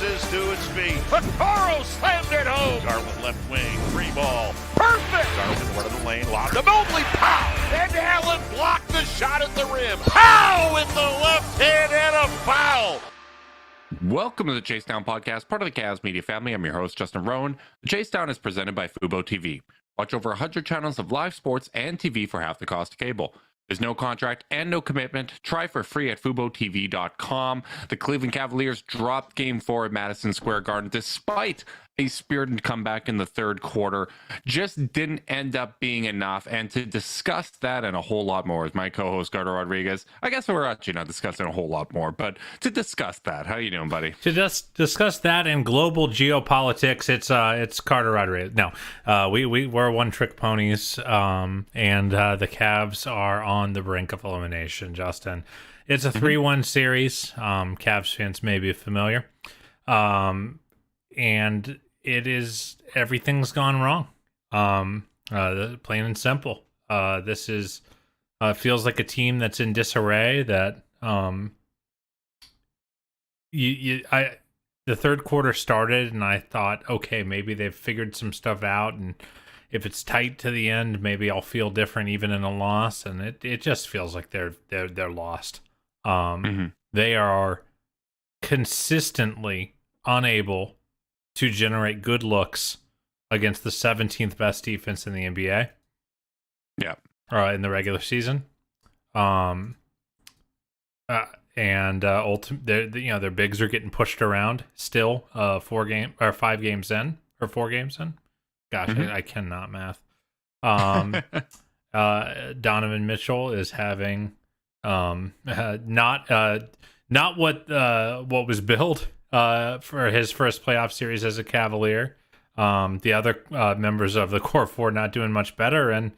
rises to its feet. Vaccaro slammed it home. Garland left wing, free ball. Perfect! Garland went to the lane, lobbed to Mobley. Pow! And Allen blocked the shot at the rim. Pow! With the left hand and a foul. Welcome to the Chase Down Podcast, part of the Cavs Media family. I'm your host, Justin Rowan. The Chase Down is presented by Fubo TV. Watch over 100 channels of live sports and TV for half the cost of cable. There's no contract and no commitment. Try for free at FuboTV.com. The Cleveland Cavaliers dropped Game 4 at Madison Square Garden despite a spirited comeback in the third quarter. Just didn't end up being enough. And to discuss that and a whole lot more is my co-host, Gardo Rodriguez. I guess we're actually not discussing a whole lot more, but to discuss that, how you doing, buddy? To just discuss that and global geopolitics, it's Carter Rodriguez. No, we're one-trick ponies, and the Cavs are on the brink of elimination, Justin. It's a 3-1 series. Cavs fans may be familiar. And it is, everything's gone wrong. Plain and simple. This is feels like a team that's in disarray. That the third quarter started, and I thought, okay, maybe they've figured some stuff out, and if it's tight to the end, maybe I'll feel different even in a loss. And it just feels like they're lost. They are consistently unable to generate good looks against the 17th best defense in the NBA. Yeah. In the regular season. And their bigs are getting pushed around still. 5 games in. Gosh, I cannot math. Donovan Mitchell is having not what was billed for his first playoff series as a Cavalier. The other members of the core four not doing much better, and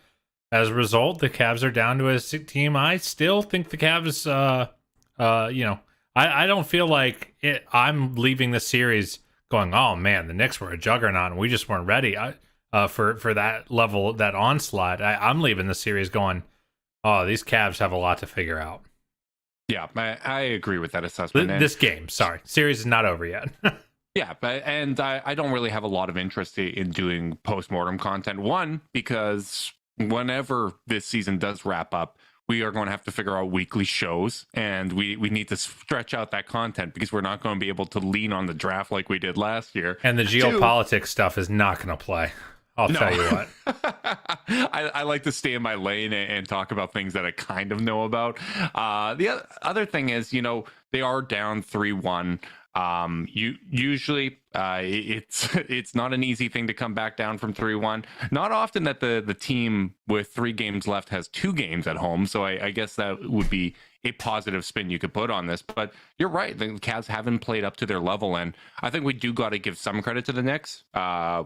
as a result, the Cavs are down to a team. I still think the Cavs, I don't feel like I'm leaving the series going, oh man, the Knicks were a juggernaut and we just weren't ready for that level, that onslaught. I'm leaving the series going, oh, these Cavs have a lot to figure out. Yeah, I agree with that assessment. This game, series is not over yet. Yeah, and I don't really have a lot of interest in doing post-mortem content. One, because whenever this season does wrap up, we are going to have to figure out weekly shows, and we need to stretch out that content because we're not going to be able to lean on the draft like we did last year. And the geopolitics stuff is not going to play. I'll tell you what. I like to stay in my lane and talk about things that I kind of know about. The other thing is, they are down 3-1. Usually it's not an easy thing to come back down from 3-1. Not often that the team with 3 games left has 2 games at home. So I guess that would be a positive spin you could put on this. But you're right. The Cavs haven't played up to their level. And I think we do got to give some credit to the Knicks.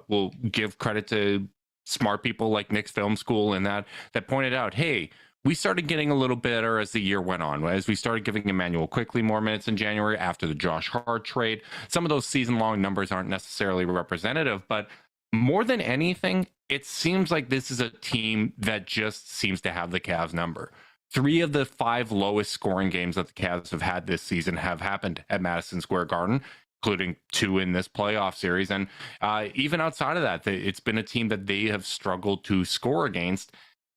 We'll give credit to smart people like Knicks Film School and that pointed out, hey, we started getting a little better as the year went on, as we started giving Emmanuel Quickly more minutes in January after the Josh Hart trade. Some of those season-long numbers aren't necessarily representative, but more than anything, it seems like this is a team that just seems to have the Cavs number. 3 of the 5 lowest scoring games that the Cavs have had this season have happened at Madison Square Garden, including 2 in this playoff series. And even outside of that, it's been a team that they have struggled to score against.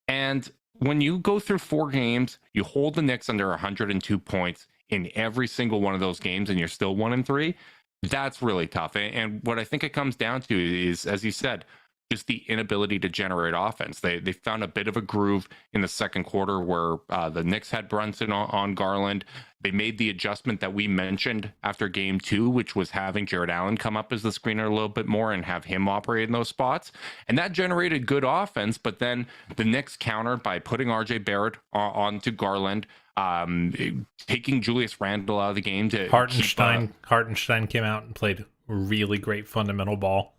And when you go through 4 games, you hold the Knicks under 102 points in every single one of those games, and you're still 1-3. That's really tough. And what I think it comes down to is, as you said, just the inability to generate offense. They found a bit of a groove in the second quarter where the Knicks had Brunson on Garland. They made the adjustment that we mentioned after game 2, which was having Jared Allen come up as the screener a little bit more and have him operate in those spots. And that generated good offense, but then the Knicks countered by putting RJ Barrett onto Garland, taking Julius Randle out of the game. Hartenstein came out and played really great fundamental ball.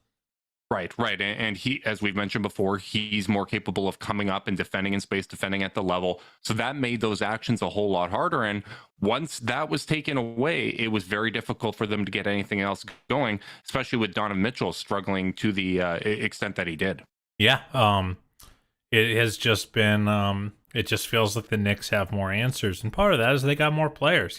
Right. And he, as we've mentioned before, he's more capable of coming up and defending in space, defending at the level. So that made those actions a whole lot harder. And once that was taken away, it was very difficult for them to get anything else going, especially with Donovan Mitchell struggling to the extent that he did. Yeah. It has just been, it just feels like the Knicks have more answers. And part of that is they got more players,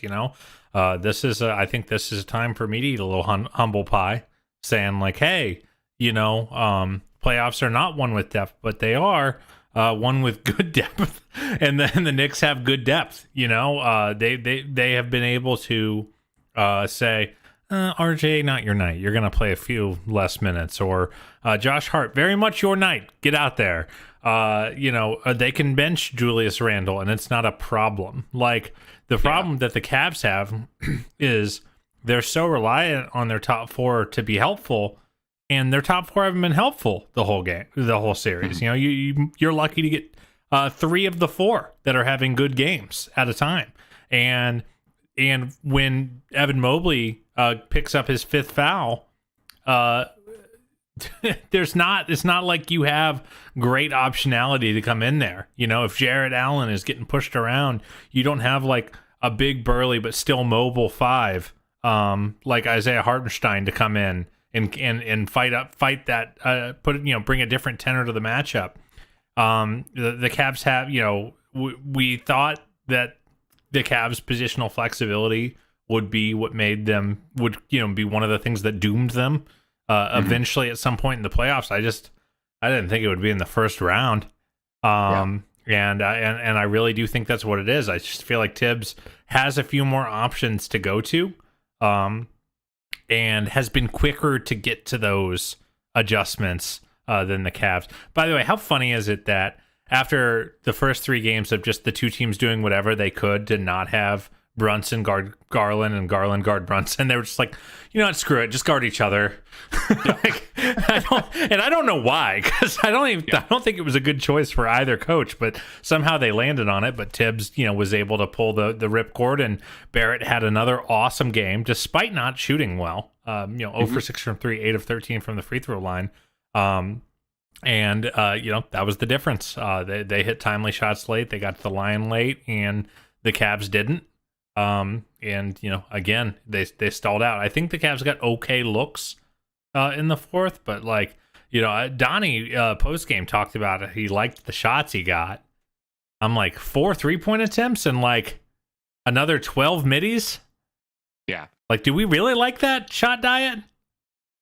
I think this is a time for me to eat a little humble pie, saying like, hey, playoffs are not one with depth, but they are one with good depth, and then the Knicks have good depth. They have been able to say, RJ, not your night. You're going to play a few less minutes, or Josh Hart, very much your night. Get out there. They can bench Julius Randle, and it's not a problem. Like, the problem that the Cavs have is they're so reliant on their top four to be helpful, and their top four haven't been helpful the whole series. You're lucky to get 3 of the 4 that are having good games at a time, and when Evan Mobley picks up his 5th foul, it's not like you have great optionality to come in there. If Jarrett Allen is getting pushed around, you don't have like a big burly but still mobile 5 like Isaiah Hartenstein to come in and fight that bring a different tenor to the matchup. The Cavs have, we thought that the Cavs' positional flexibility would be what made them be one of the things that doomed them eventually at some point in the playoffs. I didn't think it would be in the first round. And I really do think that's what it is. I just feel like Tibbs has a few more options to go to, and has been quicker to get to those adjustments than the Cavs. By the way, how funny is it that after the first 3 games of just the 2 teams doing whatever they could to not have Brunson guard Garland and Garland guard Brunson, they were just like, screw it, just guard each other. I don't know why, because I don't think it was a good choice for either coach, but somehow they landed on it. But Tibbs, was able to pull the ripcord, and Barrett had another awesome game despite not shooting well. 0 for 6 from 3, 8 of 13 from the free throw line. That was the difference. They hit timely shots late, they got to the line late, and the Cavs didn't. Again, they stalled out. I think the Cavs got okay looks in the 4th, but Donnie post game talked about it. He liked the shots he got. I'm like, 4 3-point attempts and like another 12 middies. Yeah. Like, do we really like that shot diet?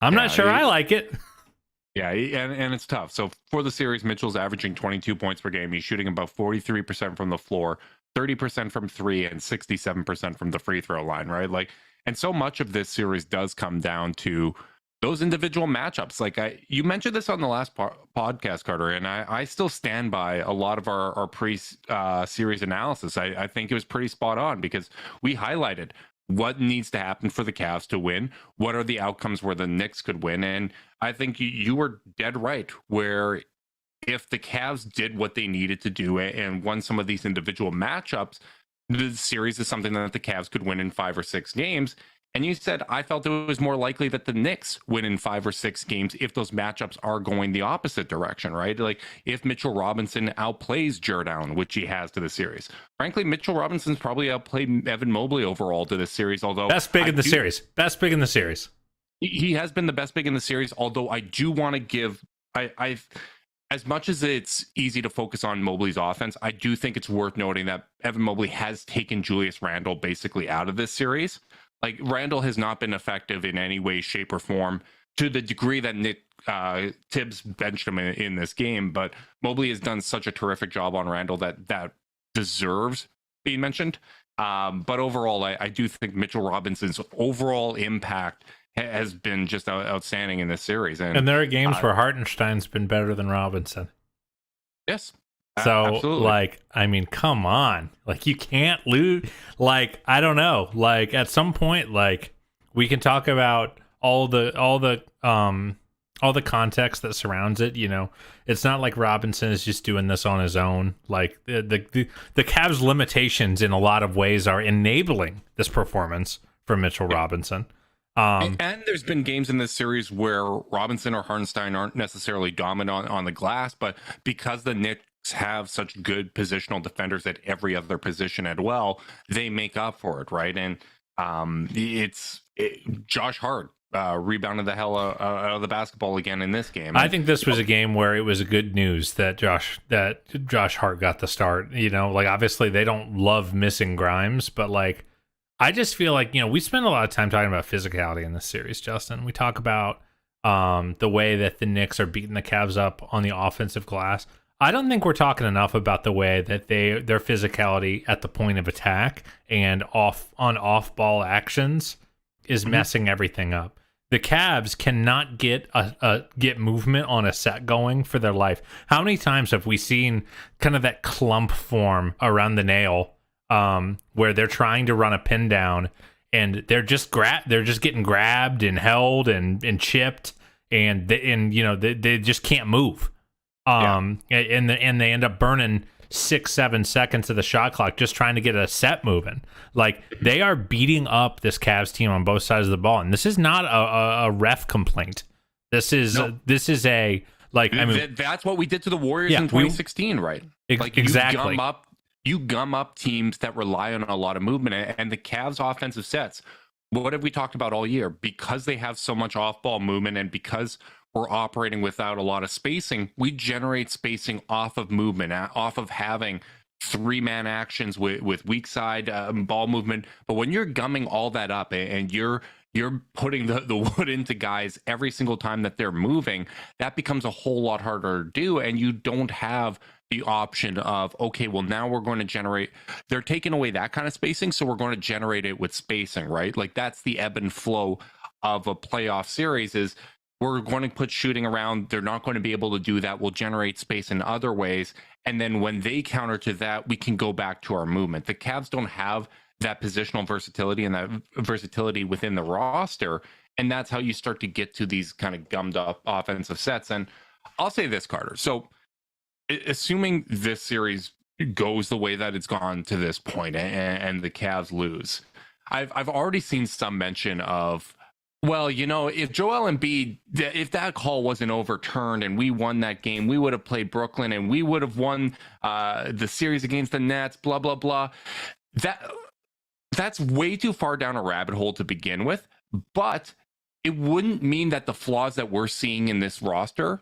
I'm not sure I like it. Yeah, and it's tough. So for the series, Mitchell's averaging 22 points per game. He's shooting about 43% from the floor, 30% from 3, and 67% from the free throw line, right? And so much of this series does come down to those individual matchups. You mentioned this on the last podcast, Carter, and I still stand by a lot of our pre-series analysis. I think it was pretty spot on, because we highlighted what needs to happen for the Cavs to win. What are the outcomes where the Knicks could win? And I think you were dead right, where if the Cavs did what they needed to do and won some of these individual matchups, the series is something that the Cavs could win in 5 or 6 games. And you said, I felt it was more likely that the Knicks win in 5 or 6 games if those matchups are going the opposite direction, right? Like if Mitchell Robinson outplays Jarrett Allen, which he has to the series. Frankly, Mitchell Robinson's probably outplayed Evan Mobley overall to this series, although best big in the series. Best big in the series. He has been the best big in the series, although I do want to give as much as it's easy to focus on Mobley's offense, I do think it's worth noting that Evan Mobley has taken Julius Randle basically out of this series. Like, Randle has not been effective in any way, shape, or form to the degree that Nick Tibbs benched him in this game. But Mobley has done such a terrific job on Randle that deserves being mentioned. But overall, I do think Mitchell Robinson's overall impact has been just outstanding in this series. And there are games where Hartenstein's been better than Robinson. Yes. So, absolutely. Come on. You can't lose. I don't know. At some point, we can talk about all the context that surrounds it. It's not like Robinson is just doing this on his own. The Cavs' limitations in a lot of ways are enabling this performance for Mitchell Robinson. And there's been games in this series where Robinson or Hartenstein aren't necessarily dominant on the glass, but because the Knicks have such good positional defenders at every other position as well, they make up for it, right? And Josh Hart rebounded the hell out of the basketball again in this game. I think this was a game where it was good news that Josh Hart got the start. Obviously they don't love missing Grimes, but I just feel like, we spend a lot of time talking about physicality in this series, Justin. We talk about the way that the Knicks are beating the Cavs up on the offensive glass. I don't think we're talking enough about the way that their physicality at the point of attack and off ball actions is messing everything up. The Cavs cannot get get movement on a set going for their life. How many times have we seen kind of that clump form around the nail, where they're trying to run a pin down and they're just getting grabbed and held and chipped and they just can't move. And they end up burning 6-7 seconds of the shot clock just trying to get a set moving. Like, they are beating up this Cavs team on both sides of the ball, and this is not a ref complaint. This is that's what we did to the Warriors in 2016, right? Like, exactly. You gum up teams that rely on a lot of movement, and the Cavs offensive sets. What have we talked about all year? Because they have so much off-ball movement, and because we're operating without a lot of spacing, we generate spacing off of movement, off of having 3-man actions with weak side ball movement. But when you're gumming all that up and you're putting the wood into guys every single time that they're moving, that becomes a whole lot harder to do. And you don't have the option of, okay, well, now we're going to generate, they're taking away that kind of spacing, so we're going to generate it with spacing, right? Like, that's the ebb and flow of a playoff series. Is we're going to put shooting around. They're not going to be able to do that. We'll generate space in other ways. And then when they counter to that, we can go back to our movement. The Cavs don't have that positional versatility and that versatility within the roster. And that's how you start to get to these kind of gummed up offensive sets. And I'll say this, Carter. So assuming this series goes the way that it's gone to this point and the Cavs lose, I've already seen some mention of, well, if Joel Embiid, if that call wasn't overturned and we won that game, we would have played Brooklyn and we would have won the series against the Nets, blah, blah, blah. That's way too far down a rabbit hole to begin with, but it wouldn't mean that the flaws that we're seeing in this roster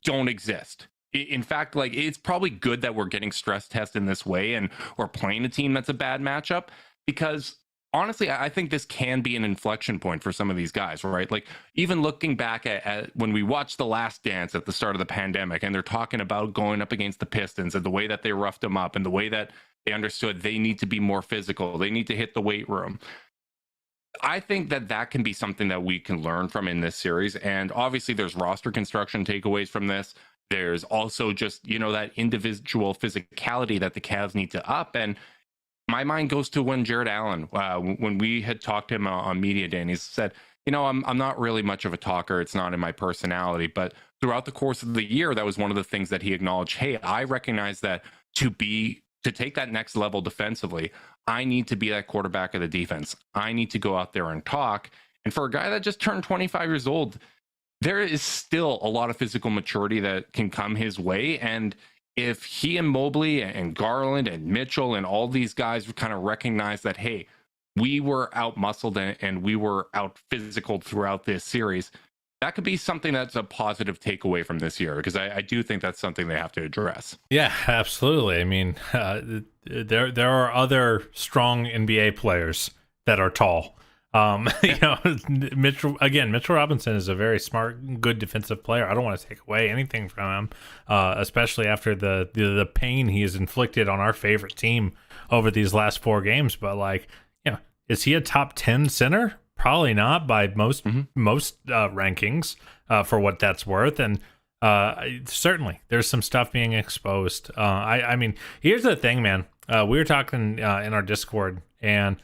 don't exist. In fact, like, it's probably good that we're getting stress tested in this way and we're playing a team that's a bad matchup, because honestly, I think this can be an inflection point for some of these guys, right? Like, even looking back at when we watched The Last Dance at the start of the pandemic, and they're talking about going up against the Pistons and the way that they roughed them up and the way that they understood they need to be more physical, they need to hit the weight room. I think that can be something that we can learn from in this series. And obviously there's roster construction takeaways from this. There's also just, that individual physicality that the Cavs need to up. And my mind goes to when Jared Allen, when we had talked to him on Media Day, and he said, I'm not really much of a talker. It's not in my personality. But throughout the course of the year, that was one of the things that he acknowledged. Hey, I recognize that to take that next level defensively, I need to be that quarterback of the defense. I need to go out there and talk. And for a guy that just turned 25 years old, there is still a lot of physical maturity that can come his way. And if he and Mobley and Garland and Mitchell and all these guys kind of recognize that, hey, we were out muscled and we were out physical throughout this series, that could be something that's a positive takeaway from this year, because I do think that's something they have to address. Yeah, absolutely. I mean, there are other strong NBA players that are tall. Mitchell Robinson is a very smart, good defensive player. I don't want to take away anything from him, especially after the pain he has inflicted on our favorite team over these last 4 games. But is he a top 10 center? Probably not by most rankings, for what that's worth. And certainly there's some stuff being exposed. I mean, here's the thing, man. We were talking in our Discord, and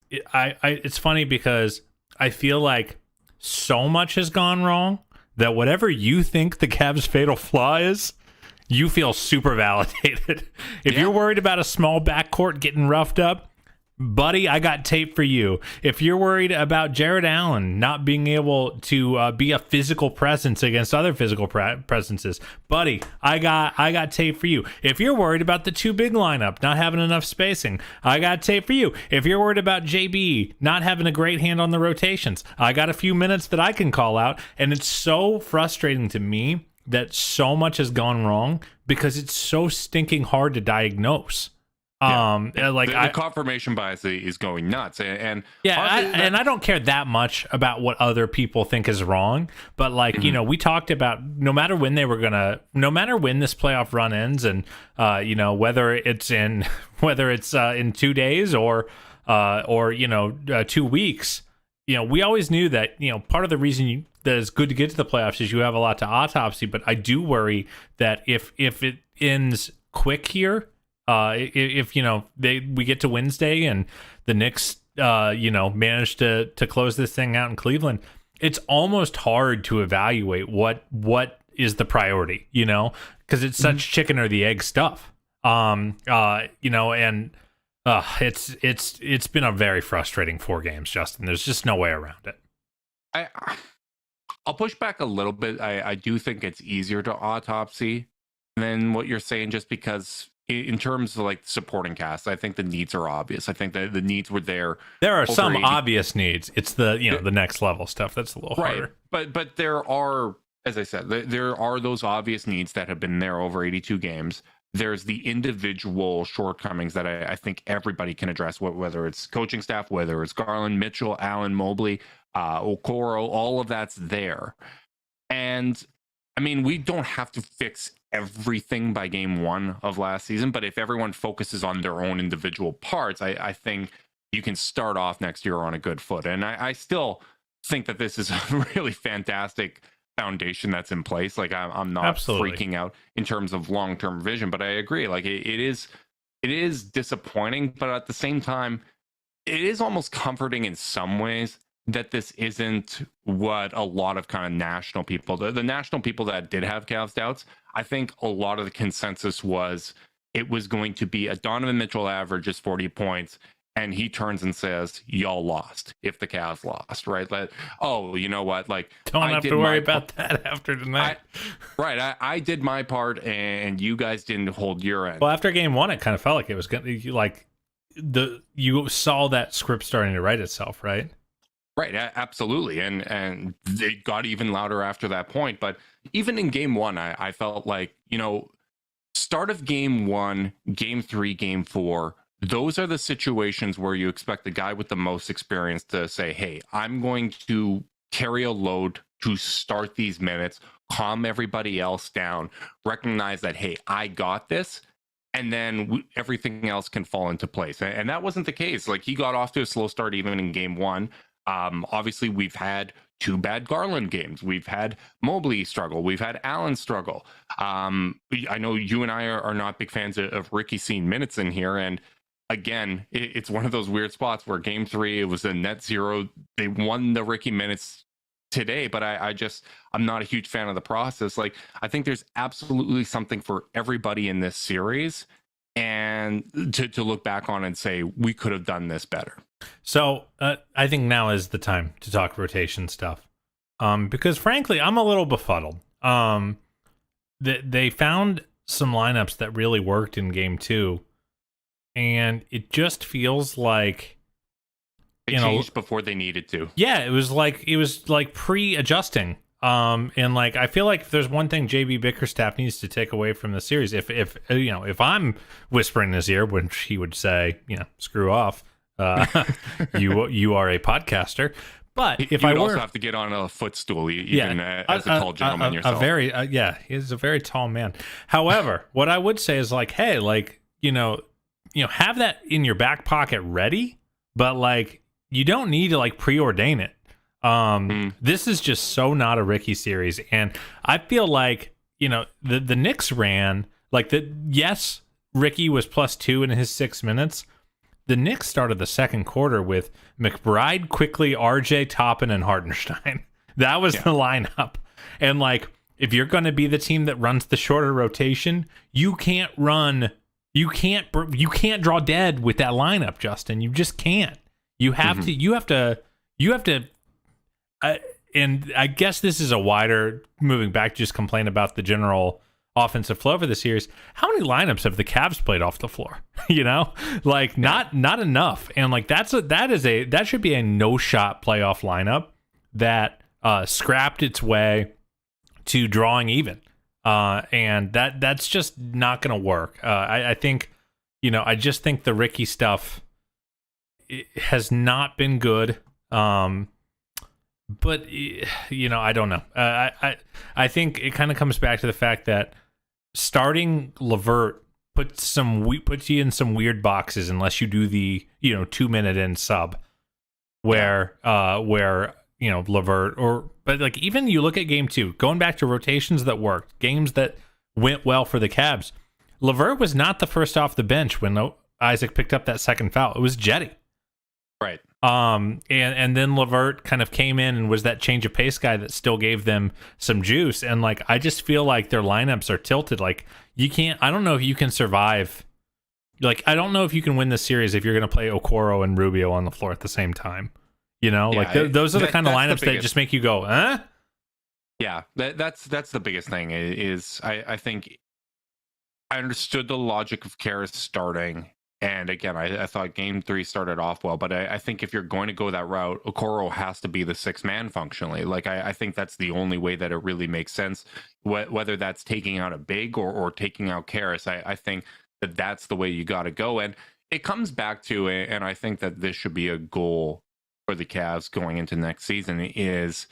it's funny because I feel like so much has gone wrong that whatever you think the Cavs' fatal flaw is, you feel super validated. If you're worried about a small backcourt getting roughed up, buddy, I got tape for you. If you're worried about Jared Allen not being able to be a physical presence against other physical presences, buddy, I got tape for you. If you're worried about the 2 big lineup not having enough spacing, I got tape for you. If you're worried about JB not having a great hand on the rotations, I got a few minutes that I can call out. And it's so frustrating to me that so much has gone wrong because it's so stinking hard to diagnose. The confirmation bias is going nuts, and I don't care that much about what other people think is wrong, but like we talked about no matter when this playoff run ends, and whether it's in 2 days or 2 weeks, we always knew that part of the reason that it's good to get to the playoffs is you have a lot to autopsy, but I do worry that if it ends quick here. If we get to Wednesday and the Knicks manage to close this thing out in Cleveland, it's almost hard to evaluate what is the priority, because it's such chicken or the egg stuff. It's been a very frustrating 4 games, Justin. There's just no way around it. I'll push back a little bit. I do think it's easier to autopsy than what you're saying, just because in terms of like supporting cast, I think the needs are obvious. I think that the needs were there. There are some obvious needs. It's the the next level stuff that's a little harder. But there are, as I said, there are those obvious needs that have been there over 82 games. There's the individual shortcomings that I think everybody can address, whether it's coaching staff, whether it's Garland, Mitchell, Allen, Mobley, Okoro, all of that's there. And I mean, we don't have to fix everything by game 1 of last season, but if everyone focuses on their own individual parts, I think you can start off next year on a good foot. And I still think that this is a really fantastic foundation that's in place. Like I'm not Absolutely. freaking out in terms of long-term vision, but I agree. Like it is disappointing, but at the same time, it is almost comforting in some ways that this isn't what a lot of kind of national people, the national people that did have Cavs doubts, I think a lot of the consensus was it was going to be a Donovan Mitchell averages 40 points and he turns and says, y'all lost if the Cavs lost, right? Like, oh, you know what? Like, don't have to worry about that after tonight. I did my part and you guys didn't hold your end. Well, after game 1, it kind of felt like it was going to, like, you saw that script starting to write itself, right? Right, absolutely, and they got even louder after that point. But even in game 1, I felt like, start of game 1, game 3, game 4, those are the situations where you expect the guy with the most experience to say, hey, I'm going to carry a load to start these minutes, calm everybody else down, recognize that, hey, I got this, and then everything else can fall into place. And that wasn't the case. Like, he got off to a slow start even in game 1. Obviously, we've had 2 bad Garland games. We've had Mobley struggle. We've had Allen struggle. I know you and I are not big fans of Ricky seeing minutes in here. And again, it's one of those weird spots where game 3, it was a net 0. They won the Ricky minutes today, but I'm not a huge fan of the process. Like, I think there's absolutely something for everybody in this series, and to look back on and say, we could have done this better. So I think now is the time to talk rotation stuff, because frankly, I'm a little befuddled. They found some lineups that really worked in game 2, and it just feels like they changed before they needed to. Yeah, it was like pre-adjusting. And like, I feel like if there's one thing JB Bickerstaff needs to take away from the series, if I'm whispering in his ear, which he would say, screw off. You are a podcaster, but if I were, also have to get on a footstool, even as a tall gentleman yourself. He's a very tall man. However, what I would say is like, hey, like have that in your back pocket ready, but like you don't need to like preordain it. This is just so not a Ricky series, and I feel like the Knicks ran like yes, Ricky was +2 in his 6 minutes. The Knicks started the second quarter with McBride, Quickly, RJ, Toppin, and Hartenstein. That was the lineup. And like, if you're going to be the team that runs the shorter rotation, you can't draw dead with that lineup, Justin. You just can't. You have to. And I guess this is a wider moving back to just complain about the general offensive flow for the series. How many lineups have the Cavs played off the floor? Like not enough. And like that should be a no shot playoff lineup that scrapped its way to drawing even. And that's just not going to work. I think I just think the Ricky stuff has not been good. But I don't know. I think it kind of comes back to the fact that starting LeVert puts you in some weird boxes unless you do the 2-minute in sub where LeVert but like even you look at game 2, going back to rotations that worked, games that went well for the Cavs. LeVert was not the first off the bench when Isaac picked up that second foul. It was Jetty. Right. And then LeVert kind of came in and was that change of pace guy that still gave them some juice. And like, I just feel like their lineups are tilted. Like I don't know if you can survive. Like, I don't know if you can win this series if you're going to play Okoro and Rubio on the floor at the same time. Those are the kind of lineups that just make you go, huh? Yeah, that's the biggest thing is I think I understood the logic of Karras starting. And again, I thought game 3 started off well, but I think if you're going to go that route, Okoro has to be the 6th man functionally. Like, I think that's the only way that it really makes sense, whether that's taking out a big or taking out Karras. I think that's the way you got to go. And it comes back to, and I think that this should be a goal for the Cavs going into next season, is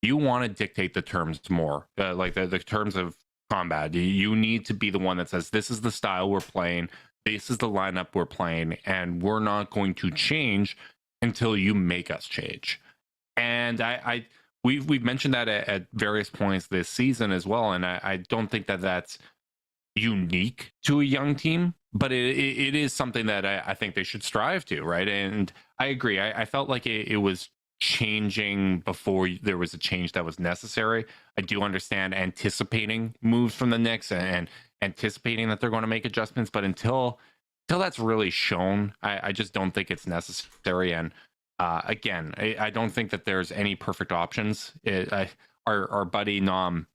you want to dictate the terms more, like the terms of combat. You need to be the one that says, this is the style we're playing. This is the lineup we're playing, and we're not going to change until you make us change. And we've mentioned that at various points this season as well, and I don't think that that's unique to a young team, but it is something that I think they should strive to, right? And I agree. I felt like it was changing before there was a change that was necessary. I do understand anticipating moves from the Knicks and anticipating that they're going to make adjustments, but until that's really shown, I just don't think it's necessary. And again, I don't think that there's any perfect options. Our buddy Nam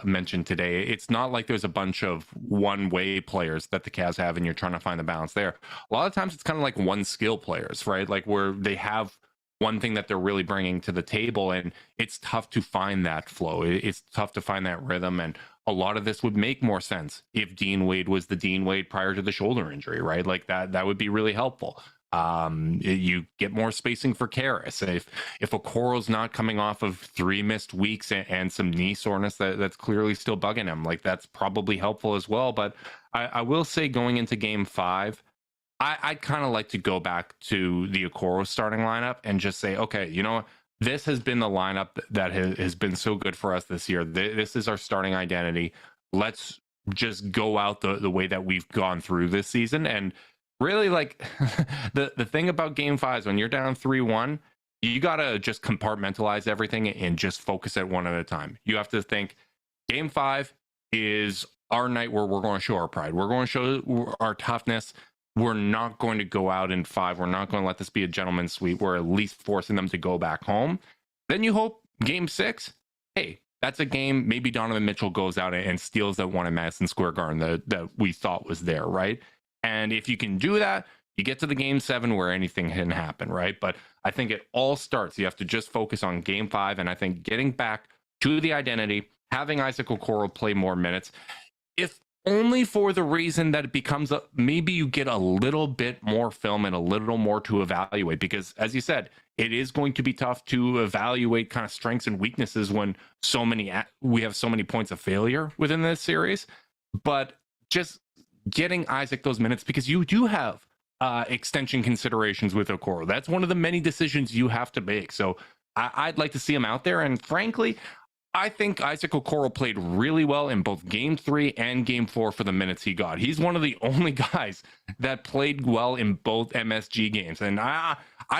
mentioned today, it's not like there's a bunch of one-way players that the Cavs have and you're trying to find the balance there. A lot of times it's kind of like one skill players, right? Like where they have one thing that they're really bringing to the table, and it's tough to find that flow. It's tough to find that rhythm, and a lot of this would make more sense if Dean Wade was the Dean Wade prior to the shoulder injury, right? Like that would be really helpful. You get more spacing for Karras. If Okoro's not coming off of 3 missed weeks and some knee soreness that's clearly still bugging him, like that's probably helpful as well. But I will say, going into game 5, I'd kind of like to go back to the Okoro starting lineup and just say, okay, this has been the lineup that has been so good for us this year. This is our starting identity. Let's just go out the way that we've gone through this season. And really, like, the thing about game 5 is when you're down 3-1, you got to just compartmentalize everything and just focus it one at a time. You have to think game 5 is our night where we're going to show our pride. We're going to show our toughness. We're not going to go out in 5. We're not going to let this be a gentleman's sweep. We're at least forcing them to go back home. Then you hope game 6, hey, that's a game maybe Donovan Mitchell goes out and steals that one in Madison Square Garden that we thought was there, right? And if you can do that, you get to the game 7 where anything can happen, right? But I think it all starts. You have to just focus on game 5. And I think getting back to the identity, having Isaac Okoro play more minutes, if only for the reason that it becomes maybe you get a little bit more film and a little more to evaluate, because as you said, it is going to be tough to evaluate kind of strengths and weaknesses when we have so many points of failure within this series. But just getting Isaac those minutes, because you do have extension considerations with Okoro. That's one of the many decisions you have to make. So I'd like to see him out there. And frankly, I think Isaac Okoro played really well in both game 3 and game 4 for the minutes he got. He's one of the only guys that played well in both MSG games. And I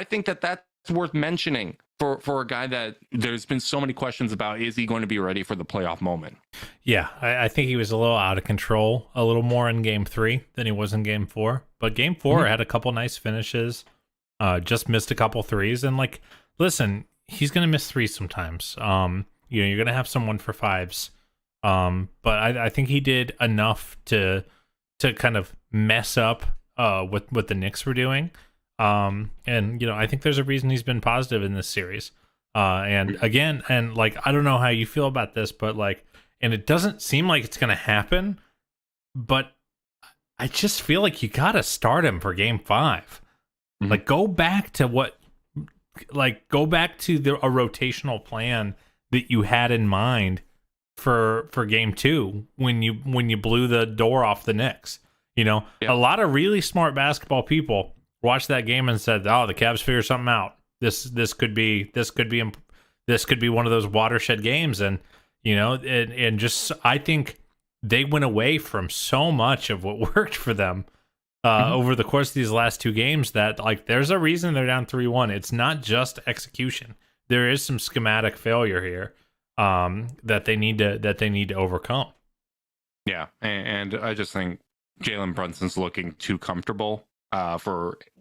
think that's worth mentioning for a guy that there's been so many questions about. Is he going to be ready for the playoff moment? Yeah, I think he was a little out of control, a little more in game 3 than he was in game 4. But game 4 had a couple nice finishes, just missed a couple threes. And like, listen, he's going to miss threes sometimes. You're going to have some 1-for-5s. But I think he did enough to kind of mess up what the Knicks were doing. And I think there's a reason he's been positive in this series. And again, and like, I don't know how you feel about this, but like, and it doesn't seem like it's going to happen, but I just feel like you got to start him for game 5. Mhm. Like, go back to a rotational plan that you had in mind for game 2 when you blew the door off the Knicks. You know, Yeah. a lot of really smart basketball people watched that game and said, "Oh, the Cavs figured something out. This could be one of those watershed games." And you know, and just I think they went away from so much of what worked for them over the course of these last 2 games that, like, there's a reason they're down 3-1. It's not just execution. There is some schematic failure here that they need to overcome. Yeah, and I just think Jalen Brunson's looking too comfortable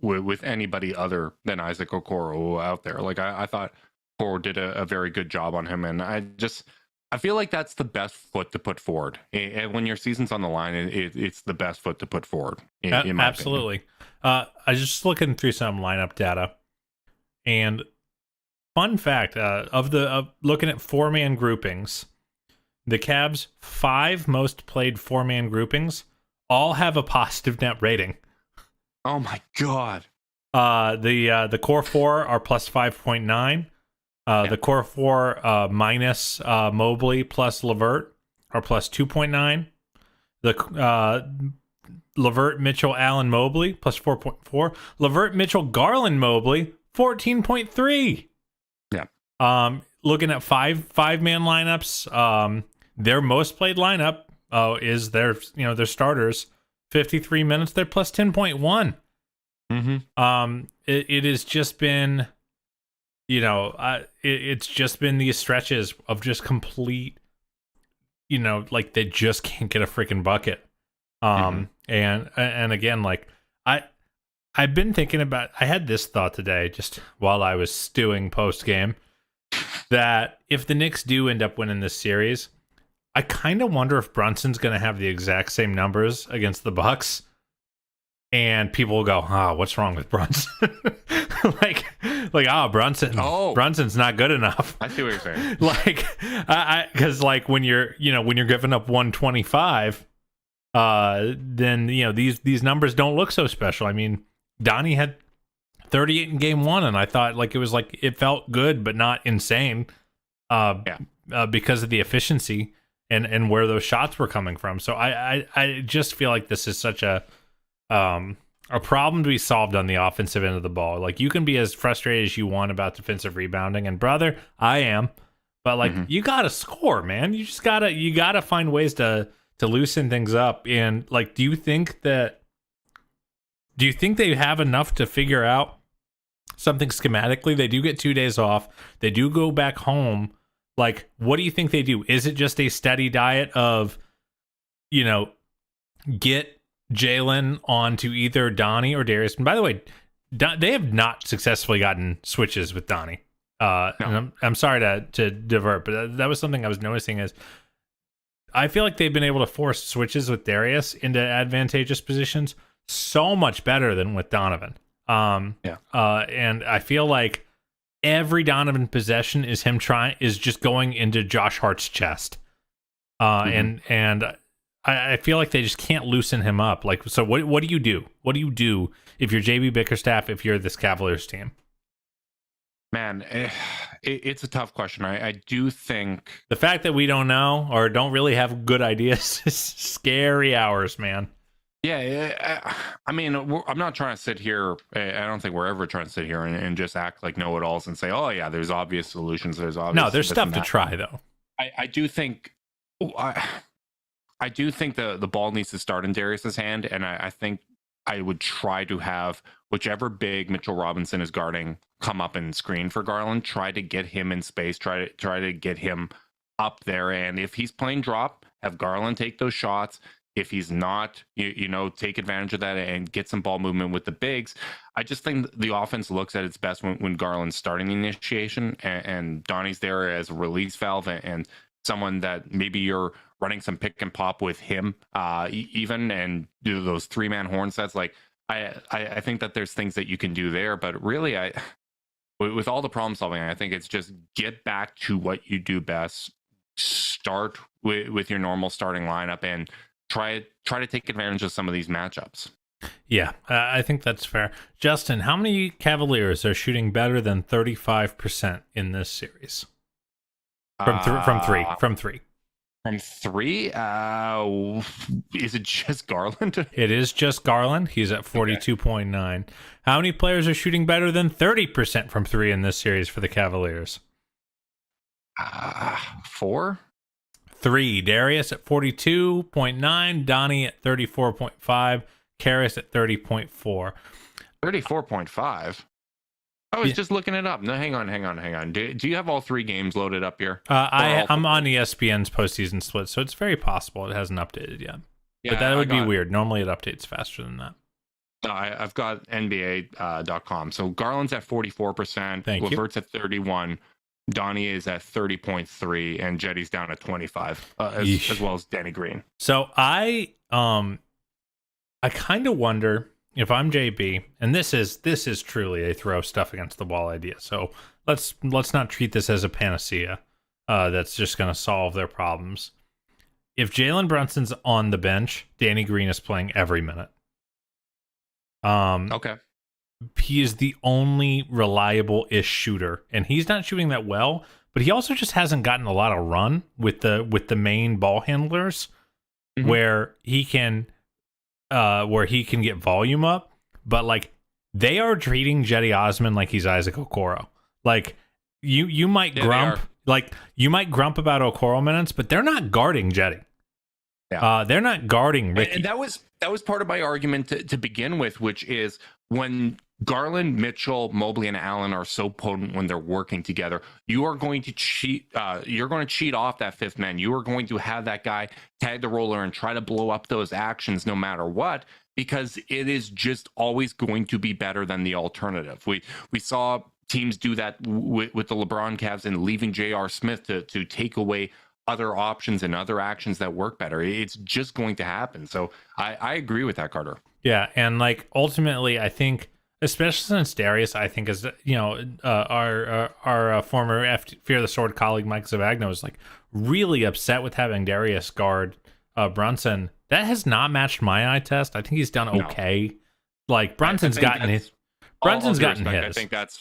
with anybody other than Isaac Okoro out there. Like, I thought Okoro did a very good job on him, and I feel like that's the best foot to put forward. And when your season's on the line, it's the best foot to put forward. In my Absolutely. I was just looking through some lineup data, and fun fact of looking at 4-man groupings, the Cavs' 5 most played 4-man groupings all have a positive net rating. Oh my god. The core 4 are plus 5.9. The core 4 minus Mobley plus LeVert are plus 2.9. The LeVert, Mitchell, Allen, Mobley plus 4.4. LeVert, Mitchell, Garland, Mobley 14.3. Yeah. Looking at 5-man lineups, their most played lineup is their starters 53 minutes. They're plus 10.1. It has just been, it's just been these stretches of just complete, like they just can't get a freaking bucket. And again, like I've been thinking about, I had this thought today just while I was stewing post game, that if the Knicks do end up winning this series, I kind of wonder if Brunson's going to have the exact same numbers against the Bucks, and people will go, what's wrong with Brunson? Brunson's not good enough. I see what you're saying. Like, because like when you're giving up 125, then these numbers don't look so special. I mean, Donnie had 38 in game 1, and I thought it felt good but not insane, because of the efficiency and where those shots were coming from. So I just feel like this is such a problem to be solved on the offensive end of the ball. Like, you can be as frustrated as you want about defensive rebounding, and brother, I am, but like you gotta score, man. You just gotta find ways to loosen things up. And like, do you think they have enough to figure out something schematically? They do get 2 days off. They do go back home. Like, what do you think they do? Is it just a steady diet of, get Jalen onto either Donnie or Darius? And by the way, they have not successfully gotten switches with Donnie. No. And I'm sorry to divert, but that was something I was noticing is I feel like they've been able to force switches with Darius into advantageous positions so much better than with Donovan. And I feel like every Donovan possession is just going into Josh Hart's chest. And I feel like they just can't loosen him up. Like, so what do you do? What do you do if you're JB Bickerstaff, if you're this Cavaliers team? Man, it's a tough question. I do think the fact that we don't know or don't really have good ideas is scary hours, man. Yeah, I mean, I'm not trying to sit here. I don't think we're ever trying to sit here and just act like know-it-alls and say, "Oh yeah, there's obvious solutions." There's stuff to try though. I do think, I do think the ball needs to start in Darius's hand, and I think I would try to have whichever big Mitchell Robinson is guarding come up and screen for Garland. Try to get him in space. Try to get him up there, and if he's playing drop, have Garland take those shots. If he's not, take advantage of that and get some ball movement with the bigs. I just think the offense looks at its best when Garland's starting the initiation and Donnie's there as a release valve and someone that maybe you're running some pick and pop with him, even, and do those 3-man horn sets. Like, I think that there's things that you can do there, but really, with all the problem solving, I think it's just get back to what you do best. Start with your normal starting lineup and try to take advantage of some of these matchups. Yeah, I think that's fair. Justin, how many Cavaliers are shooting better than 35% in this series? From three. From three? Is it just Garland? It is just Garland. He's at 42.9. How many players are shooting better than 30% from three in this series for the Cavaliers? 4? 3. Darius at 42.9. Donnie at 34.5. Karras at 30.4. 34.5? I was just looking it up. No, hang on. Do you have all 3 games loaded up here? I'm on ESPN's postseason split, so it's very possible it hasn't updated yet. Yeah, but that would be weird. Normally it updates faster than that. I've got NBA.com. So Garland's at 44%. Levert's at 31%. Donnie is at 30.3%, and Jetty's down at 25%, as well as Danny Green. So I kind of wonder if I'm JB, and this is truly a throw stuff against the wall idea. So let's not treat this as a panacea that's just going to solve their problems. If Jalen Brunson's on the bench, Danny Green is playing every minute. Okay. He is the only reliable-ish shooter, and he's not shooting that well, but he also just hasn't gotten a lot of run with the main ball handlers, where he can get volume up. But like, they are treating Jetty Osman like he's Isaac Okoro. Like you might grump about Okoro minutes, but they're not guarding Jetty. Yeah. They're not guarding Ricky. And that was part of my argument to begin with, which is when Garland, Mitchell, Mobley, and Allen are so potent when they're working together, you are going to cheat. You're going to cheat off that fifth man. You are going to have that guy tag the roller and try to blow up those actions no matter what, because it is just always going to be better than the alternative. We saw teams do that with the LeBron Cavs and leaving J.R. Smith to take away other options and other actions that work better. It's just going to happen. So I agree with that, Carter. Yeah, and like ultimately, I think, especially since Darius, I think, is our former Fear the Sword colleague Mike Zavagno is like really upset with having Darius guard Brunson. That has not matched my eye test. I think he's done okay. Like Brunson's gotten his. Brunson's gotten his. I think that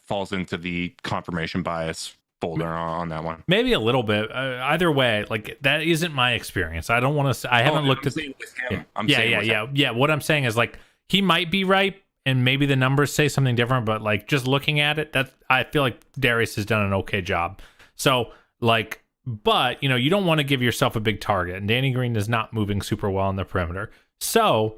falls into the confirmation bias folder on that one. Maybe a little bit. Either way, like that isn't my experience. I don't want to. I haven't looked at. Yeah. What I'm saying is like he might be right, and maybe the numbers say something different. But like just looking at it, I feel like Darius has done an okay job. So like, but you don't want to give yourself a big target, and Danny Green is not moving super well on the perimeter. So.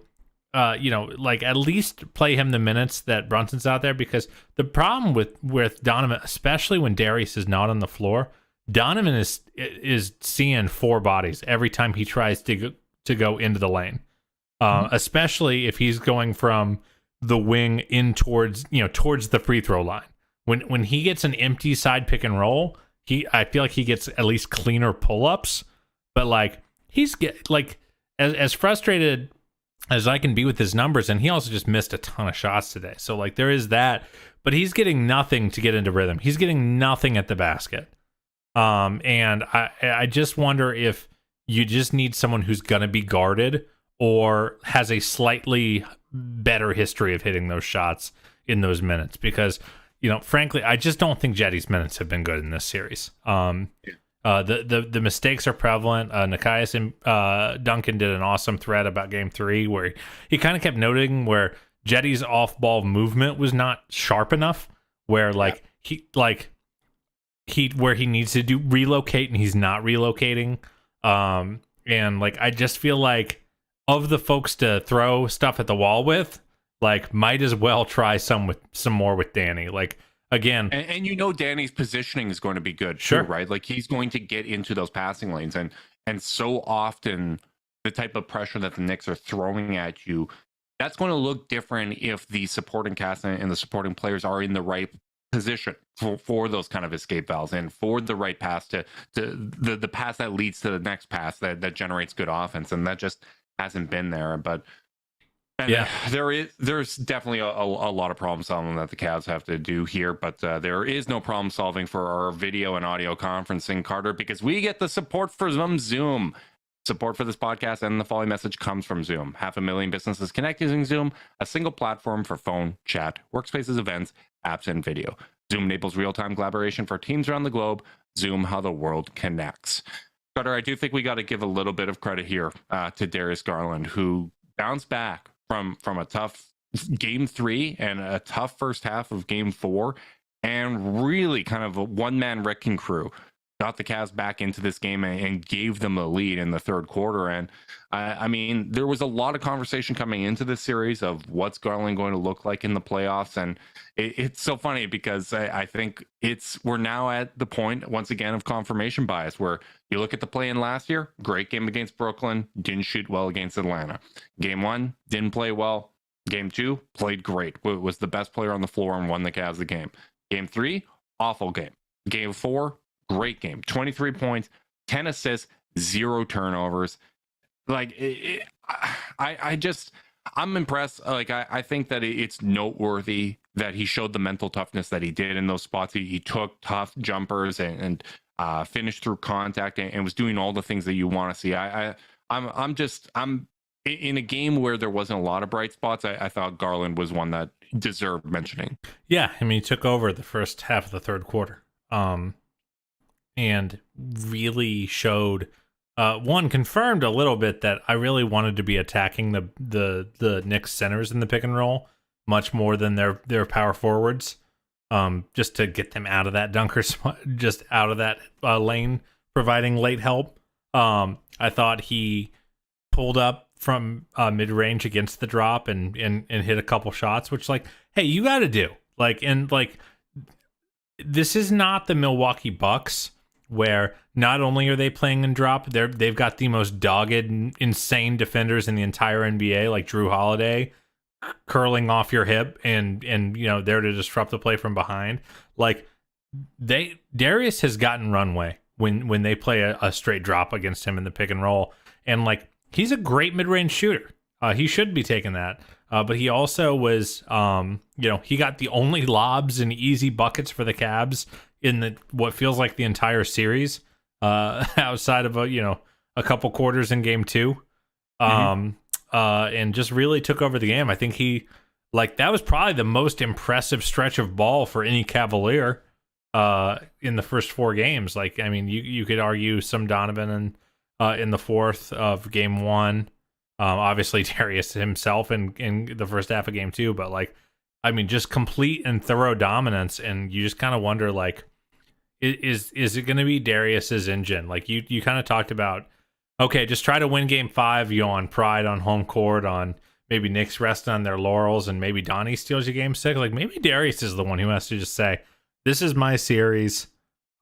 Like at least play him the minutes that Brunson's out there, because the problem with Donovan, especially when Darius is not on the floor, Donovan is seeing 4 bodies every time he tries to go into the lane, especially if he's going from the wing in towards the free throw line. When he gets an empty side pick and roll, I feel like he gets at least cleaner pull ups, but like as frustrated as I can be with his numbers, and he also just missed a ton of shots today. So like there is that, but he's getting nothing to get into rhythm. He's getting nothing at the basket. And I just wonder if you just need someone who's going to be guarded or has a slightly better history of hitting those shots in those minutes, because frankly, I just don't think Jetty's minutes have been good in this series. The mistakes are prevalent. Nikias and Duncan did an awesome thread about Game 3 where he kind of kept noting where Jetty's off-ball movement was not sharp enough, where where he needs to relocate and he's not relocating. And like I just feel like of the folks to throw stuff at the wall with, like might as well try some more with Danny. Like. Again, and Danny's positioning is going to be good, sure, too, right? Like he's going to get into those passing lanes, and so often the type of pressure that the Knicks are throwing at you, that's going to look different if the supporting cast and the supporting players are in the right position for those kind of escape valves and for the right pass to the pass that leads to the next pass that generates good offense, and that just hasn't been there. But. And there's definitely a lot of problem solving that the Cavs have to do here, but there is no problem solving for our video and audio conferencing, Carter, because we get the support from Zoom. Support for this podcast and the following message comes from Zoom. 500,000 businesses connect using Zoom, a single platform for phone, chat, workspaces, events, apps, and video. Zoom enables real-time collaboration for teams around the globe. Zoom, how the world connects. Carter, I do think we got to give a little bit of credit here to Darius Garland, who bounced back from a tough game 3 and a tough first half of game 4, and really kind of a one-man wrecking crew. Got the Cavs back into this game and gave them a lead in the third quarter. And I mean, there was a lot of conversation coming into this series of what's Garland going to look like in the playoffs. And it's so funny because I think we're now at the point, once again, of confirmation bias, where you look at the play-in last year, great game against Brooklyn, didn't shoot well against Atlanta. Game 1, didn't play well. Game 2, played great, was the best player on the floor and won the Cavs the game. Game 3, awful game. Game 4, great game, 23 points, 10 assists, 0 turnovers. Like, I'm impressed. Like, I think that it's noteworthy that he showed the mental toughness that he did in those spots. He took tough jumpers and finished through contact and was doing all the things that you want to see. I'm in a game where there wasn't a lot of bright spots. I thought Garland was one that deserved mentioning. Yeah, I mean, he took over the first half of the third quarter. And really showed, confirmed a little bit that I really wanted to be attacking the Knicks centers in the pick and roll much more than their power forwards, just to get them out of that dunker spot, just out of that lane, providing late help. I thought he pulled up from mid-range against the drop and hit a couple shots, which, like, hey, you got to do. This is not the Milwaukee Bucks, where not only are they playing in drop, they've got the most dogged, insane defenders in the entire NBA, like Drew Holiday, curling off your hip and there to disrupt the play from behind. Like, Darius has gotten runway when they play a straight drop against him in the pick and roll, and like, he's a great mid-range shooter. He should be taking that. But he also was, he got the only lobs and easy buckets for the Cavs in what feels like the entire series, outside of a couple quarters in game 2, and just really took over the game. I think that was probably the most impressive stretch of ball for any Cavalier in the first 4 games. Like, I mean, you could argue some Donovan in the fourth of game 1. Obviously Darius himself in the first half of game 2, but like, I mean, just complete and thorough dominance. And you just kind of wonder, like, is it going to be Darius's engine? Like, you kind of talked about, okay, just try to win game 5, on pride, on home court, on maybe Knicks rest on their laurels, and maybe Donnie steals you game 6. Like, maybe Darius is the one who has to just say, this is my series.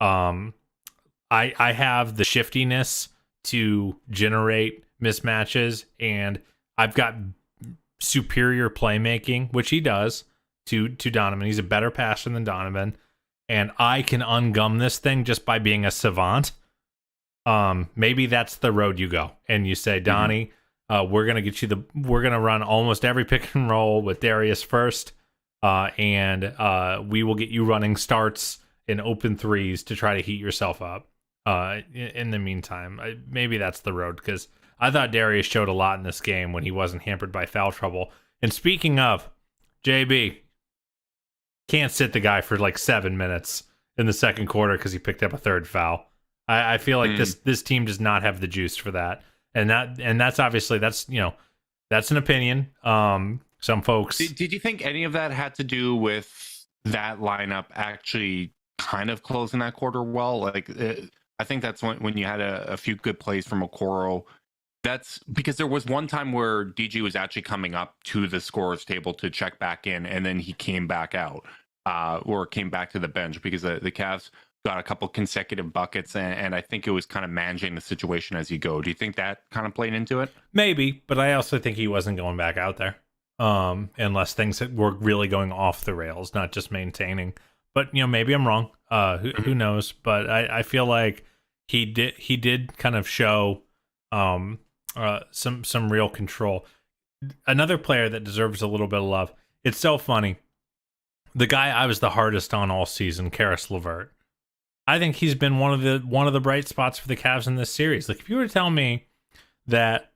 I have the shiftiness to generate mismatches, and I've got superior playmaking, which he does, to Donovan. He's a better passer than Donovan, and I can ungum this thing just by being a savant. Maybe that's the road you go, and you say, Donnie, we're gonna run almost every pick and roll with Darius first, and we will get you running starts in open threes to try to heat yourself up. In the meantime, maybe that's the road, because I thought Darius showed a lot in this game when he wasn't hampered by foul trouble. And speaking of, JB, can't sit the guy for like 7 minutes in the second quarter because he picked up a third foul. I feel like this team does not have the juice for that. And that's obviously, that's an opinion. Some folks. Did you think any of that had to do with that lineup actually kind of closing that quarter well? Like, I think that's when you had a few good plays from Okoro. That's because there was one time where DG was actually coming up to the scorer's table to check back in, and then he came back out, or came back to the bench, because the Cavs got a couple consecutive buckets, and I think it was kind of managing the situation as you go. Do you think that kind of played into it? Maybe, but I also think he wasn't going back out there, unless things were really going off the rails, not just maintaining. But maybe I'm wrong. Who knows? But I feel like he did kind of show some real control. Another player that deserves a little bit of love. It's so funny. The guy I was the hardest on all season, Karis LeVert. I think he's been one of the bright spots for the Cavs in this series. Like, if you were to tell me that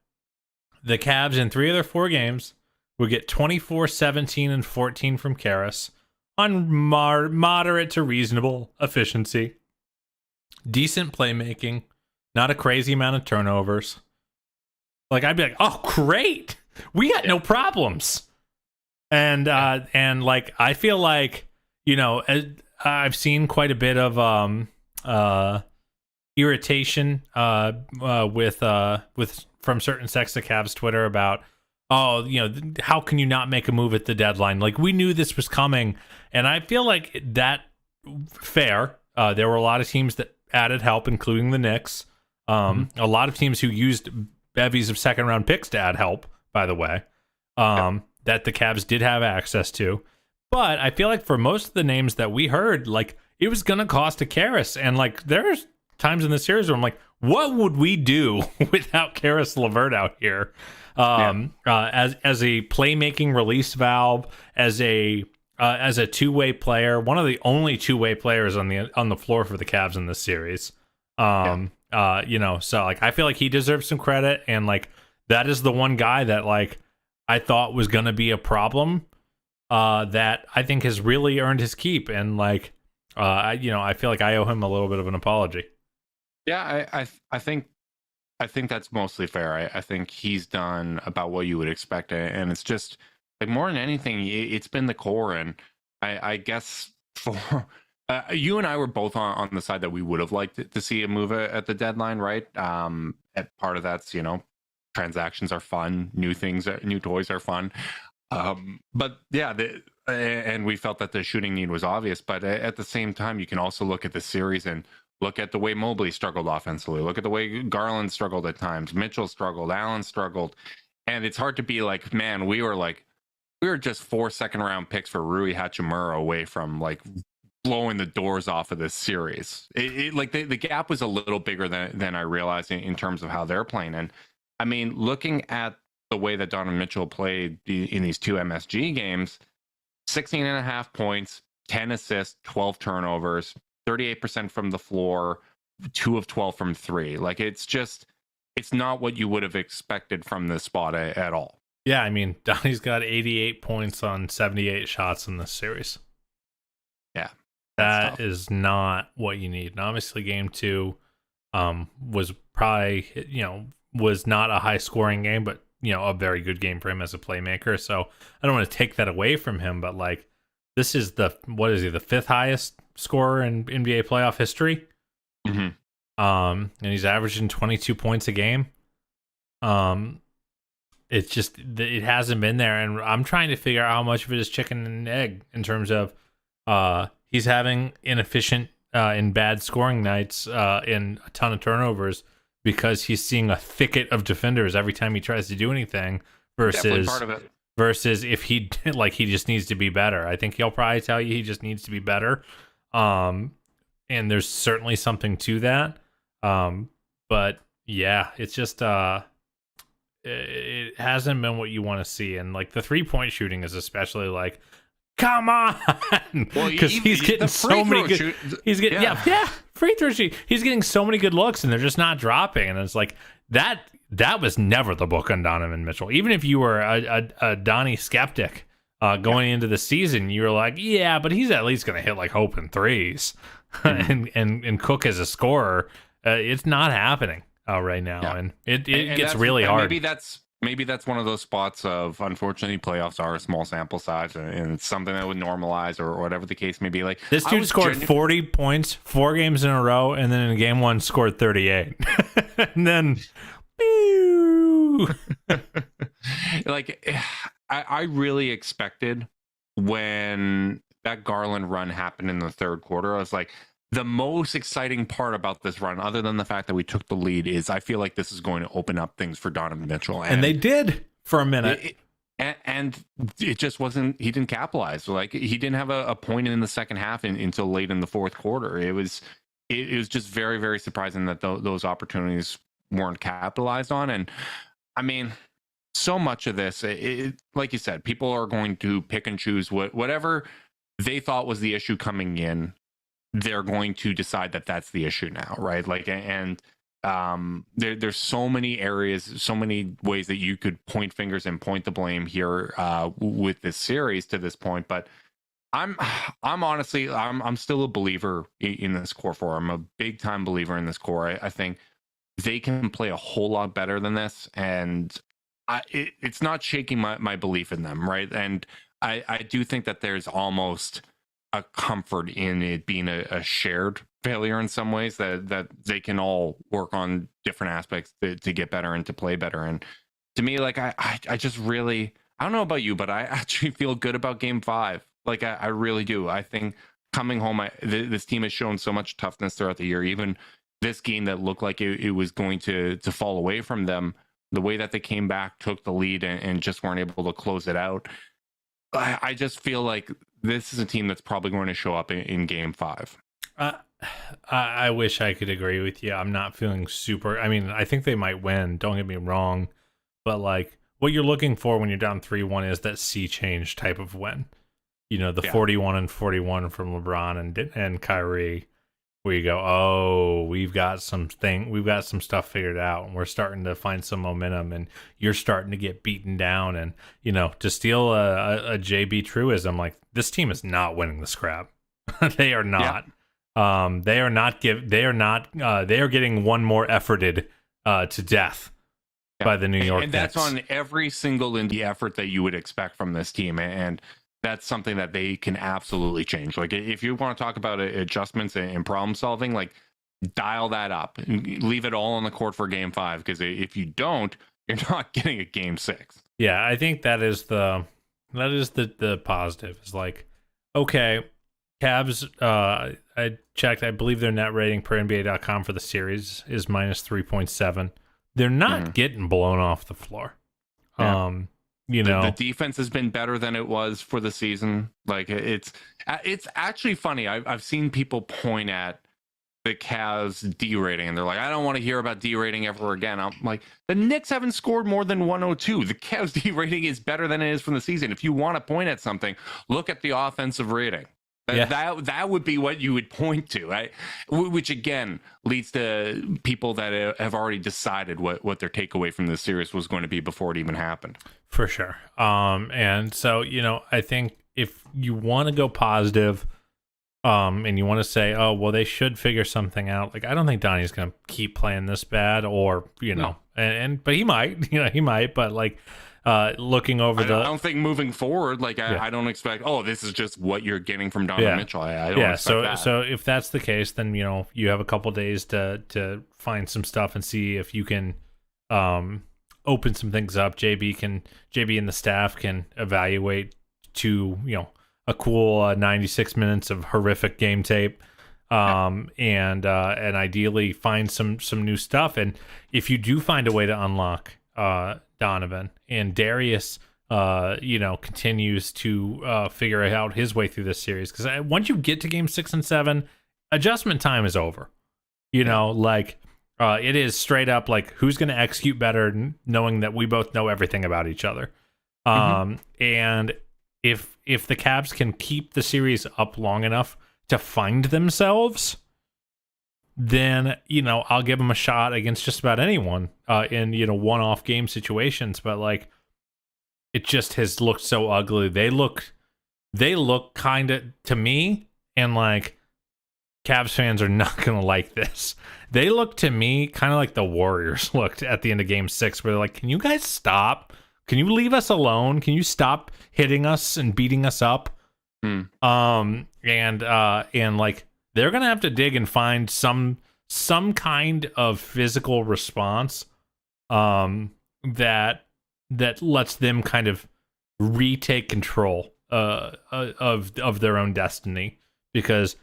the Cavs in 3 of their 4 games would get 24, 17, and 14 from Karras on moderate to reasonable efficiency, decent playmaking, not a crazy amount of turnovers. Like, I'd be like, oh, great, we got no problems. And like, I feel like, you know, I've seen quite a bit of irritation with from certain sects of Cavs Twitter about, oh, you know, how can you not make a move at the deadline? Like, we knew this was coming. And I feel like that fair. There were a lot of teams that added help, including the Knicks. A lot of teams who used bevies of second round picks to add help, by the way, that the Cavs did have access to. But I feel like for most of the names that we heard, like, it was going to cost a Karras. And like, there's times in the series where I'm like, what would we do without Karras LeVert out here? As a playmaking release valve, as a two-way player, one of the only two-way players on the floor for the Cavs in this series. You know, so like, I feel like he deserves some credit, and like, that is the one guy that like I thought was going to be a problem, that I think has really earned his keep, and like, I feel like I owe him a little bit of an apology. Yeah, I think that's mostly fair. I think he's done about what you would expect, and it's just like, more than anything, it's been the core. And I guess for you and I were both on the side that we would have liked to see a move at the deadline, right? Part of that's, you know, transactions are fun, new toys are fun, but yeah, and we felt that the shooting need was obvious. But at the same time, you can also look at the series and look at the way Mobley struggled offensively. Look at the way Garland struggled at times. Mitchell struggled. Allen struggled. And it's hard to be like, man, we were just 4 second-round picks for Rui Hachimura away from like blowing the doors off of this series. Like, the gap was a little bigger than I realized in terms of how they're playing. And I mean, looking at the way that Donovan Mitchell played in these 2 MSG games, 16.5 points, 10 assists, 12 turnovers, 38% from the floor, 2 of 12 from 3. Like, it's not what you would have expected from this spot at all. Yeah, I mean, Donnie's got 88 points on 78 shots in this series. Yeah. That is not what you need. And obviously, game 2 was probably, you know, was not a high scoring game, but, you know, a very good game for him as a playmaker. So I don't want to take that away from him, but like, this is the 5th highest scorer in NBA playoff history. And he's averaging 22 points a game. It's just, it hasn't been there, and I'm trying to figure out how much of it is chicken and egg in terms of he's having inefficient and bad scoring nights in a ton of turnovers because he's seeing a thicket of defenders every time he tries to do anything, versus part of it. Versus if he he just needs to be better. I think he'll probably tell you he just needs to be better. And there's certainly something to that. But yeah, it's just it hasn't been what you want to see. And like, the 3-point shooting is especially like, come on, because he's getting so many good. He's getting free throw shoot. He's getting so many good looks, and they're just not dropping. And it's like, that was never the book on Donovan Mitchell. Even if you were a Donnie skeptic going into the season, you were like, yeah, but he's at least going to hit like open threes and cook as a scorer. It's not happening right now, and it gets really hard. Maybe that's one of those spots of, unfortunately, playoffs are a small sample size, and it's something that would normalize, or whatever the case may be. Like, this dude scored 40 points 4 games in a row, and then in game 1 scored 38, and then. Like, I really expected, when that Garland run happened in the third quarter, I was like, the most exciting part about this run, other than the fact that we took the lead, is I feel like this is going to open up things for Donovan Mitchell. And they did for a minute. And it just wasn't, he didn't capitalize. Like, he didn't have a point in the second half until late in the fourth quarter. It was just very, very surprising that those opportunities weren't capitalized on. And I mean, so much of this, like you said, people are going to pick and choose whatever they thought was the issue coming in. They're going to decide that that's the issue now, right? Like, and there's so many areas, so many ways that you could point fingers and point the blame here with this series to this point. But I'm honestly, I'm still a believer in this core four. I'm a big time believer in this core. I think they can play a whole lot better than this, and it's not shaking my belief in them, right? And I do think that there's almost a comfort in it being a shared failure in some ways, that they can all work on different aspects to get better and to play better. And to me, like, I just really, I don't know about you, but I actually feel good about game 5. Like, I really do. I think coming home, this team has shown so much toughness throughout the year. Even this game that looked like it was going to fall away from them, the way that they came back, took the lead, and just weren't able to close it out. I just feel like this is a team that's probably going to show up in game 5. I wish I could agree with you. I'm not feeling super. I mean, I think they might win. Don't get me wrong. But, like, what you're looking for when you're down 3-1 is that sea change type of win. You know, the 41 and 41 from LeBron and Kyrie, where you go, oh, we've got some stuff figured out, and we're starting to find some momentum, and you're starting to get beaten down. And, you know, to steal a JB truism, like, this team is not winning the scrap. They are not. Yeah. They are getting one more efforted to death by the New York Knicks. And that's on every single indie effort that you would expect from this team. And that's something that they can absolutely change. Like, if you want to talk about adjustments and problem solving, like, dial that up and leave it all on the court for game 5. Because if you don't, you're not getting a game 6. Yeah, I think that is the positive. Is like, okay, Cavs, I checked, I believe their net rating per NBA.com for the series is minus 3.7. They're not getting blown off the floor. Yeah. You know, the defense has been better than it was for the season. Like, it's actually funny. I've seen people point at the Cavs D rating, and they're like, I don't want to hear about D rating ever again. I'm like, the Knicks haven't scored more than 102. The Cavs D rating is better than it is from the season. If you want to point at something, look at the offensive rating. That would be what you would point to, right? Which again leads to people that have already decided what their takeaway from this series was going to be before it even happened. For sure. And so, you know, I think if you want to go positive, and you want to say, oh, well, they should figure something out. Like, I don't think Donnie's going to keep playing this bad, or, you know, but he might, but like, looking over I don't think moving forward, like, I don't expect, oh, this is just what you're getting from Donovan Mitchell. I don't expect that. So if that's the case, then, you know, you have a couple days to find some stuff and see if you can open some things up. JB and the staff can evaluate to, you know, a cool 96 minutes of horrific game tape, and ideally find some new stuff. And if you do find a way to unlock Donovan, and Darius continues to figure out his way through this series, because once you get to game 6 and 7, adjustment time is over. You know, like, it is straight up like, who's going to execute better, knowing that we both know everything about each other. And if the Cavs can keep the series up long enough to find themselves, then, you know, I'll give them a shot against just about anyone in, you know, one-off game situations. But, like, it just has looked so ugly. They look kind of, to me, and, like, Cavs fans are not going to like this. They look to me kind of like the Warriors looked at the end of game 6, where they're like, can you guys stop? Can you leave us alone? Can you stop hitting us and beating us up? And like, they're gonna have to dig and find some kind of physical response that lets them kind of retake control of their own destiny, because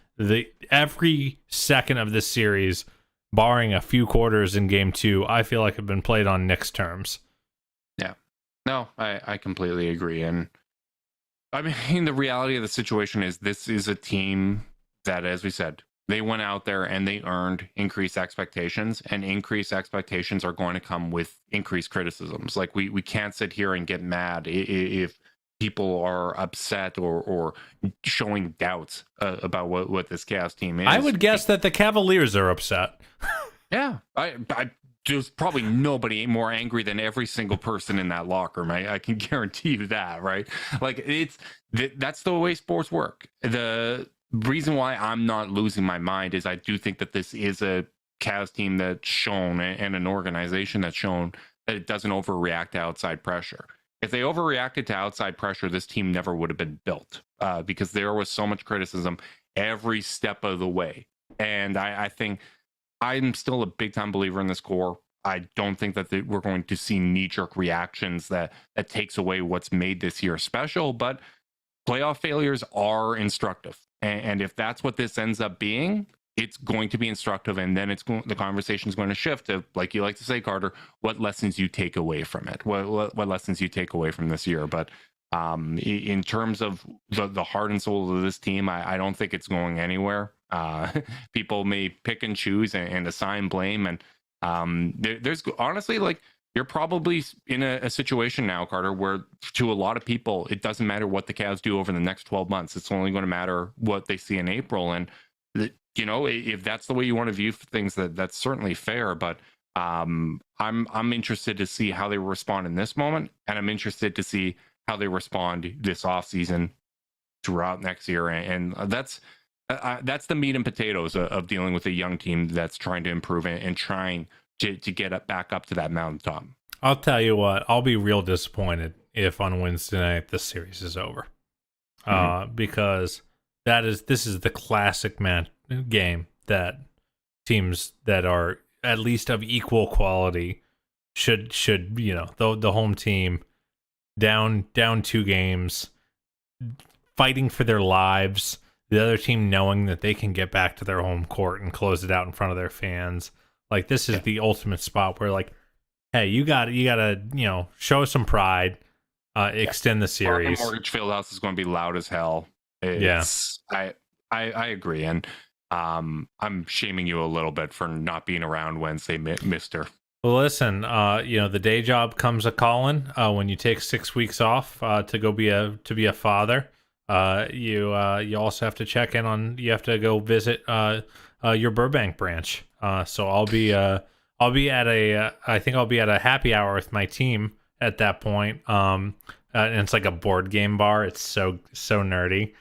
every second of this series, barring a few quarters in game 2, I feel like have been played on Knicks terms. Yeah. No, I completely agree. And I mean, the reality of the situation is, this is a team that, as we said, they went out there and they earned increased expectations, and increased expectations are going to come with increased criticisms. Like, we can't sit here and get mad if people are upset or showing doubts about what this Cavs team is. I would guess that the Cavaliers are upset. Yeah, there's probably nobody more angry than every single person in that locker room. I can guarantee you that, right? Like that's the way sports work. The reason why I'm not losing my mind is I do think that this is a Cavs team that's shown, and an organization that's shown, that it doesn't overreact to outside pressure. If they overreacted to outside pressure, this team never would have been built, because there was so much criticism every step of the way. And I think I'm still a big time believer in this core. I don't think that we're going to see knee-jerk reactions that takes away what's made this year special, but playoff failures are instructive. And if that's what this ends up being, it's going to be instructive, and then the conversation is going to shift to, like you like to say, Carter, what lessons you take away from it, what lessons you take away from this year. But in terms of the heart and soul of this team, I don't think it's going anywhere. People may pick and choose and assign blame, and there's honestly, like, you're probably in a situation now, Carter, where to a lot of people, it doesn't matter what the Cavs do over the next 12 months. It's only going to matter what they see in April. And if that's the way you want to view things, that's certainly fair. But I'm interested to see how they respond in this moment, and I'm interested to see how they respond this offseason throughout next year. And that's the meat and potatoes of dealing with a young team that's trying to improve and trying to get back up to that mountaintop. I'll tell you what, I'll be real disappointed if on Wednesday night this series is over, because this is the classic game that teams that are at least of equal quality should the home team down 2 games, fighting for their lives, the other team knowing that they can get back to their home court and close it out in front of their fans. Like, this is the ultimate spot where, like, hey, you gotta show some pride, extend the series. Mortgage Fieldhouse is going to be loud as hell. I agree, and I'm shaming you a little bit for not being around Wednesday, Mister. Well, listen, the day job comes a calling. When you take 6 weeks off to go be a father, you also have to check in on. You have to go visit your Burbank branch. So I'll be at a happy hour with my team at that point. And it's like a board game bar. It's so nerdy.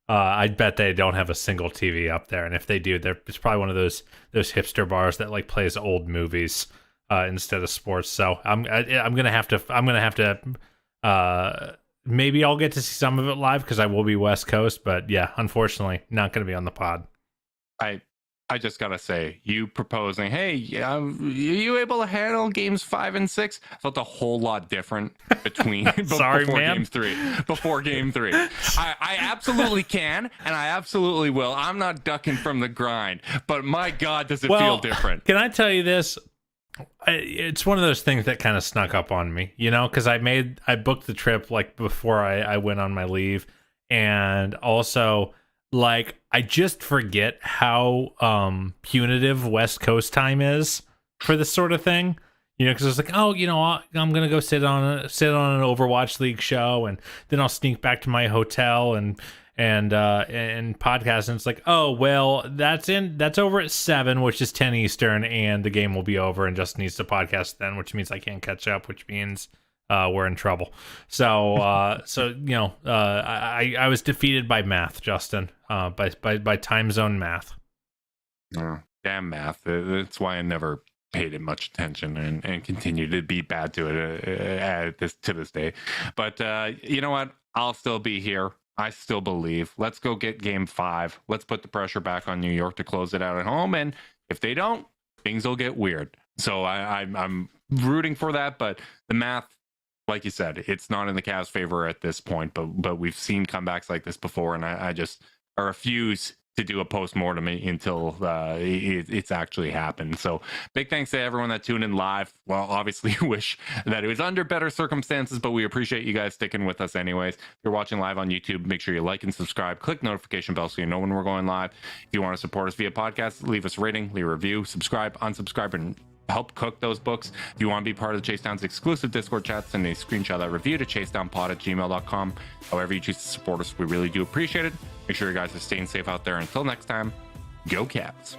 I bet they don't have a single TV up there, and if they do, it's probably one of those hipster bars that like plays old movies instead of sports. So I'm gonna have to maybe I'll get to see some of it live because I will be West Coast, but yeah, unfortunately, not gonna be on the pod. I just gotta say, you proposing, hey, are you able to handle games 5 and 6? Felt a whole lot different between Sorry, before man. game 3. Before game 3, I absolutely can, and I absolutely will. I'm not ducking from the grind, but my God, does it feel different? Can I tell you this? It's one of those things that kind of snuck up on me, because I booked the trip like before I went on my leave, and also, like, I just forget how punitive West Coast time is for this sort of thing, because it's like, oh, I'm gonna go sit on an Overwatch League show, and then I'll sneak back to my hotel and podcast, and it's like, oh well, that's over at 7, which is 10 Eastern, and the game will be over, and just needs to podcast then, which means I can't catch up, which means we're in trouble. So I was defeated by math, Justin, by time zone math. Oh, damn math. That's why I never paid it much attention and continue to be bad to it to this day. But you know what? I'll still be here. I still believe. Let's go get game 5. Let's put the pressure back on New York to close it out at home. And if they don't, things will get weird. So I'm rooting for that. But the math, like you said, it's not in the Cavs' favor at this point. But we've seen comebacks like this before, and I refuse to do a post-mortem until it's actually happened. So big thanks to everyone that tuned in live. Well, obviously wish that it was under better circumstances, but we appreciate you guys sticking with us anyways. If you're watching live on YouTube, make sure you like and subscribe. Click notification bell so you know when we're going live. If you want to support us via podcast, leave us a rating, leave a review, subscribe, unsubscribe, and help cook those books. If you want to be part of the Chase Down's exclusive Discord chat, send a screenshot of that review to chasedownpod@gmail.com. However you choose to support us, we really do appreciate it. Make sure you guys are staying safe out there. Until next time, go Cavs.